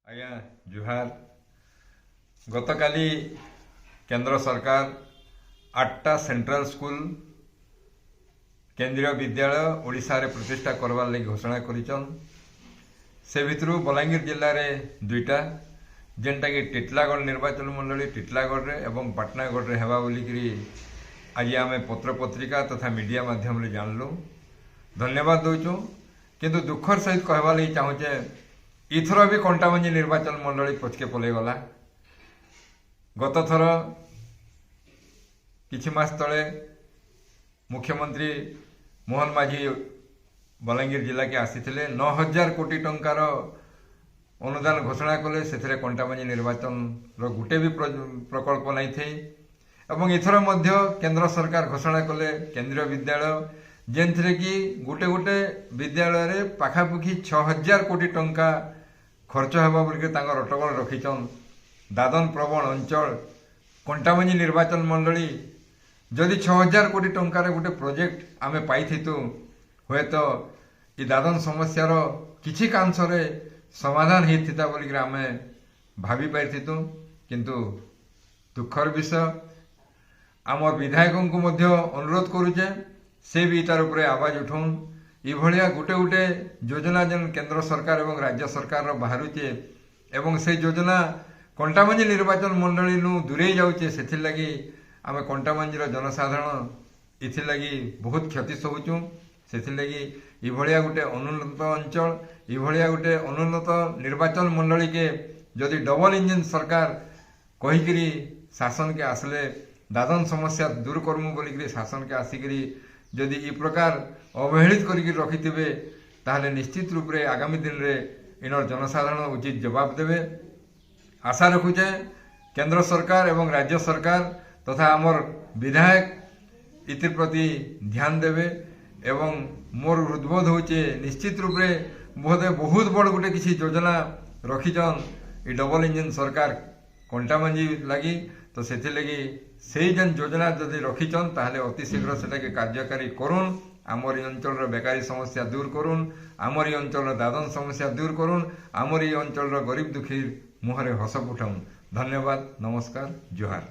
ଆଜ୍ଞା ଜୁହାର। ଗତକାଲି କେନ୍ଦ୍ର ସରକାର 8ଟା ସେଣ୍ଟ୍ରାଲ ସ୍କୁଲ କେନ୍ଦ୍ରୀୟ ବିଦ୍ୟାଳୟ ଓଡ଼ିଶାରେ ପ୍ରତିଷ୍ଠା करवार लगी घोषणा करिछन। से भितरू बलांगीर जिल्लार 2टा जेनटा कि टिटलागढ़ निर्वाचन मंडली टिटलागढ़ एवं पाटनागढ़ हेबा बोलिकी आज आम पत्र पत्रिका तथा मीडिया माध्यम रे जानलु। धन्यवाद दौचु। किंतु दुखर सहित कहवा लगी चाहूचे इथर भी कंटाबंजी निर्वाचन मंडली पछके पलि गला। गत थर किछि मास तले मुख्यमंत्री मोहन माझी बलांगीर जिला के आसीथिले 9000 कोटी टंकार अनुदान घोषणा कले। से कंटाबंजी निर्वाचन गोटे भी प्रकल्प नहीं थे। एवं इथर मध्य केंद्र सरकार घोषणा कले केंद्रीय विद्यालय जेन कि गोटे गोटे विद्यालय रे पाखापुखी 6000 कोटी टंका खर्च होगा बोलिक अटकल रखीचन। दादन प्रवण अंचल कंटाबंजी निर्वाचन मंडली जदि 6000 कोटी टंकार गोटे प्रोजेक्ट आमे पाइथितु हुए तो ये दादन समस्यार किछि कांशरे समाधान होता बोलिक आमे भावी पाइथितु। किंतु दुखर विषय आम विधायकों को मध्य अनुरोध करुचे से भी तार उपरे आवाज उठाउन। इभलिया गोटे गोटे योजना जेन केंद्र सरकार एवं राज्य सरकार बाहरुचे एवं से योजना कंटाबंजी निर्वाचन मंडली नु दूरे जाउचे। सेथिर लगी आमे कंटाबंजीर जनसाधारण इथिर लगी बहुत क्षति सहूचु। सेथिर लगी इभलिया गोटे अनुन्नत अंचल इभलिया गोटे अनुन्नत निर्वाचन मंडली के जदि डबल इंजन सरकार कहीकि शासन के आसले दादन समस्या दूर करमु बोलिक शासन के आसिकी जदि इ प्रकार अवहेलित करके रखिथिबे ताहले निश्चित रूप से आगामी दिन रे इनर जनसाधारण उचित जवाब देवे। आशा रखुचे केंद्र सरकार एवं राज्य सरकार तथा आमर विधायक इतिर प्रति ध्यान देवे। एवं मोर हृदबोध होचे निश्चित रूप से बोधे बहुत बड़ गोटे किसी योजना रखीचन इ डबल इंजन सरकार कंटाबंजी लगी। तो से लगी से जेन योजना जदि रखीचन ताहले अति शीघ्र से कार्यकारी करुन। आमर अंचल बेकारी समस्या दूर करुन। आमर अंचल दादन समस्या दूर करुन। आमर अंचल गरीब दुखी मुहरे हस फुटाउन। धन्यवाद। नमस्कार। जोहार।